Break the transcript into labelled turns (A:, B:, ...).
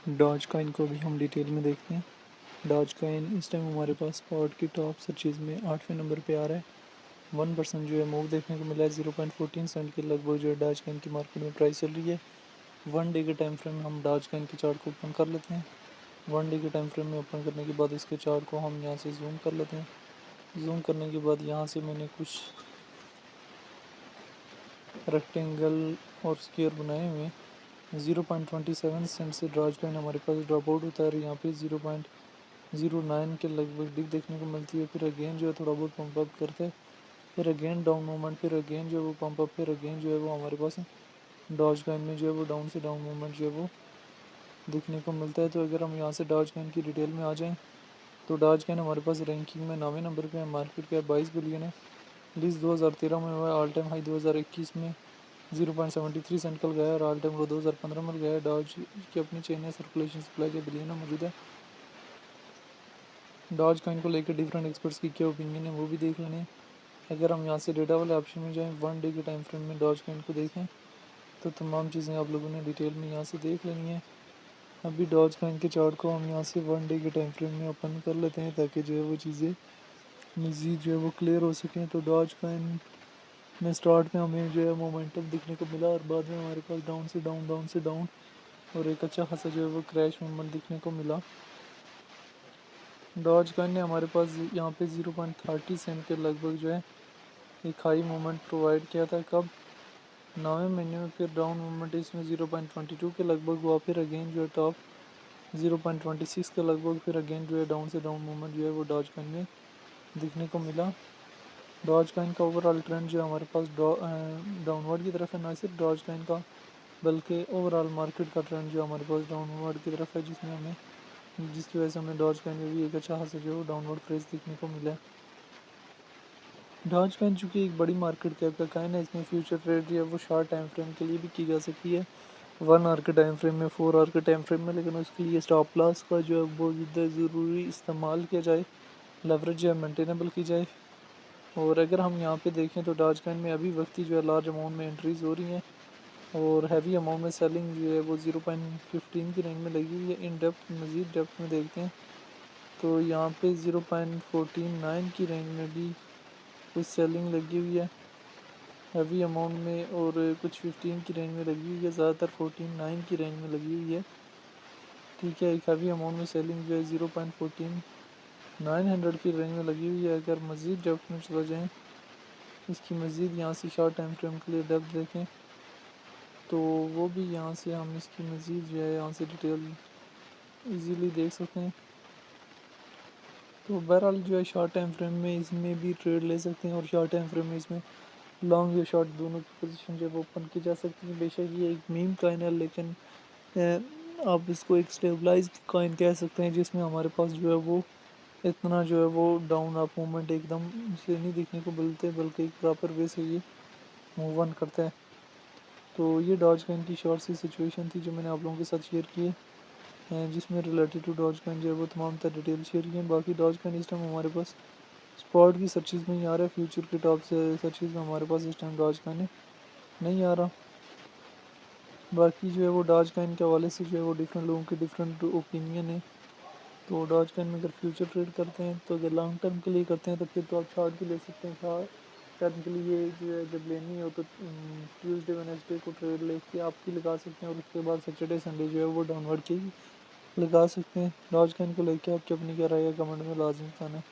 A: Doge coin को भी हम डिटेल में देखते हैं। डॉज कॉइन इस टाइम हमारे पास स्पॉट की टॉप सर्चेज़ में 8वें नंबर पे आ रहा है। 1% जो है मूव देखने को मिला है। 0.14 सेंट के लगभग जो है डॉज कॉइन की मार्केट में प्राइस चल रही है। 1 डे के टाइम फ्रेम में हम डॉज कॉइन के चार्ट को ओपन कर लेते हैं। 1 डे के टाइम फ्रेम में ओपन करने के बाद इसके चार्ट को हम यहाँ से जूम कर लेते हैं। जूम करने के बाद यहाँ से मैंने कुछ रेक्टेंगल और स्क्वायर बनाए हुए हैं। 0.27 सेंट से डॉज कॉइन हमारे पास ड्रॉप आउट होता है और यहाँ पे 0.09 के लगभग डिप देखने को मिलती है। फिर अगेन जो है थोड़ा बहुत पंप अप करता है, फिर अगेन डाउन मूवमेंट, फिर अगेन जो है वो पंप अप, फिर अगेन जो है वो हमारे पास डॉज कॉइन में जो है वो डाउन से डाउन मूवमेंट जो है वो देखने को मिलता है। तो अगर हम यहाँ से डॉज कॉइन की डिटेल में आ जाएँ तो डॉज कॉइन हमारे पास रैंकिंग में 9वें नंबर पे है। मार्केट कैप 22 बिलियन है। लीज 2013 में हुआ है। ऑल टाइम हाई 2021 में 0.73 सेंट कल गया और ऑल टाइम लो 2015 में गया है। डॉज की अपनी चेन है, सर्कुलेशन सप्लाई के बिलियन में मौजूद है। डॉज कॉइन को लेकर डिफरेंट एक्सपर्ट्स की क्या ओपिनियन है वो भी देख लेने। अगर हम यहाँ से डेटा वाले ऑप्शन में जाएँ, 1 डे के टाइम फ्रेम में डॉज कॉइन को देखें तो तमाम चीज़ें आप लोगों ने डिटेल में यहाँ से देख लेनी है। अभी डॉज कॉइन के चार्ट को हम यहाँ से 1 डे के टाइम फ्रेम में ओपन कर लेते हैं ताकि जो है वो चीज़ें मज़ीद जो है वो क्लियर हो सकें। तो डॉज कॉइन में स्टार्ट में हमें जो है मोमेंटम दिखने को मिला और बाद में हमारे पास डाउन से डाउन, डाउन से डाउन और एक अच्छा खासा जो है वो क्रैश मूवमेंट दिखने को मिला। डॉज कॉइन ने हमारे पास यहाँ पे 0.30 सेंट के लगभग जो है एक हाई मूवमेंट प्रोवाइड किया था। कब? 9वें महीने में। फिर डाउन मूवमेंट इसमें 0.22 के लगभग हुआ। फिर अगेन जो है टॉप 0.26 के लगभग, फिर अगेन जो है डाउन से डाउन मूवमेंट जो है वो डॉज कॉइन में दिखने को मिला। डॉज कॉइन का ओवरऑल ट्रेंड जो है हमारे पास डाउनवर्ड की तरफ है। ना सिर्फ डॉज कॉइन का बल्कि ओवरऑल मार्केट का ट्रेंड जो हमारे पास डाउनवर्ड की तरफ है, जिसकी वजह से हमें डॉज कॉइन में भी एक अच्छा खासा जो डाउनवर्ड फेज देखने को मिला है। डॉज कॉइन चूँकि एक बड़ी मार्केट कैप का कॉइन है, इसमें फ्यूचर ट्रेड जो है वो शॉर्ट टाइम फ्रेम के लिए भी की जा सकती है। 1 आवर के टाइम फ्रेम में, 4 आवर के टाइम फ्रेम में, लेकिन उसके लिए स्टॉप लॉस का जो है बहुत ज़्यादा ज़रूरी इस्तेमाल किया जाए, लेवरेज जो है मेंटेनेबल की जाए। और अगर हम यहाँ पे देखें तो डॉज कॉइन में अभी वक्ती जो है लार्ज अमाउंट में एंट्रीज हो रही हैं और हैवी अमाउंट में सेलिंग जो है वो 0.15 की रेंज में लगी हुई है। इन डेप्थ मज़ीद डेप्थ में देखते हैं तो यहाँ पे 0.149 की रेंज में भी कुछ सेलिंग लगी हुई है हैवी अमाउंट में, और कुछ 15 की रेंज में लगी हुई है। ज़्यादातर 14.9 की रेंज में लगी हुई है। ठीक है, एक हैवी अमाउंट में सेलिंग जो है 0.14900 की रेंज में लगी हुई है। अगर मज़ीद डेप्थ में चला जाएँ, इसकी मज़ीद यहाँ से शॉर्ट टाइम फ्रेम के लिए डेप्थ देखें तो वो भी यहाँ से हम इसकी मज़ीद जो है यहाँ से डिटेल इजीली देख सकते हैं। तो बहरहाल जो है शॉर्ट टाइम फ्रेम में इसमें भी ट्रेड ले सकते हैं और शॉर्ट टाइम फ्रेम में इसमें लॉन्ग या शॉर्ट दोनों की पोजीशन जो है वो ओपन की जा सकती है। बेशक ये एक मीम कॉइन है, लेकिन आप इसको एक स्टेबलाइज कॉइन कह सकते हैं, जिसमें हमारे पास जो है वो इतना जो है वो डाउन अप मूवमेंट एकदम से नहीं देखने को मिलते, बल्कि एक प्रॉपर वे से ये मूव ऑन करता है। तो ये डॉज कॉइन की शॉर्ट सी सिचुएशन थी जो मैंने आप लोगों के साथ शेयर की है, जिसमें रिलेटेड टू डॉज कॉइन जो है वो तमाम तरह डिटेल शेयर की है। बाकी डॉज कॉइन इस टाइम हमारे पास स्पॉट की सर्चेज़ में ही आ रहा है। फ्यूचर के टॉप से सर्चेज़ में हमारे पास इस टाइम डॉज कॉइन नहीं आ रहा। बाकी जो है वो डॉज कॉइन के हवाले से जो है वो डिफरेंट लोगों के डिफरेंट ओपिनियन है। तो डॉज कॉइन में अगर फ्यूचर ट्रेड करते हैं तो अगर लॉन्ग टर्म के लिए करते हैं तो फिर तो आप शॉर्ट भी ले सकते हैं। शॉर्ट टर्म के लिए जो है जब लेनी हो तो ट्यूसडे वेडनेसडे को ट्रेड लेके आप भी लगा सकते हैं और उसके बाद सैटरडे संडे जो है वो डाउनवर्ड की लगा सकते हैं। डॉज कॉइन को लेके आपकी अपनी क्या राय है, कमेंट में लाजमी बताना।